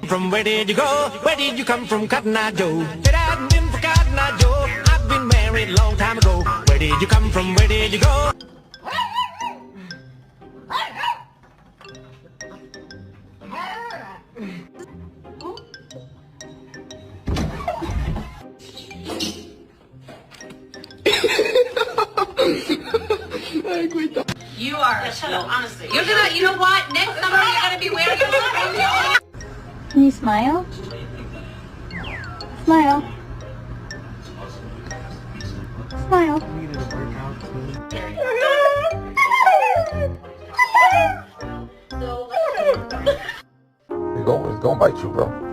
From where did you go? Where did you come from, Cotton Eye Joe? If it hadn't been for Cotton Eye Joe, I've been married a long time ago. Where did you come from? Where did you go? You are. Shut up, honestly. You're gonna, you know what? Next summer you're gonna be wearing your spring. Can you smile? Smile. Smile. It's gonna bite you, bro.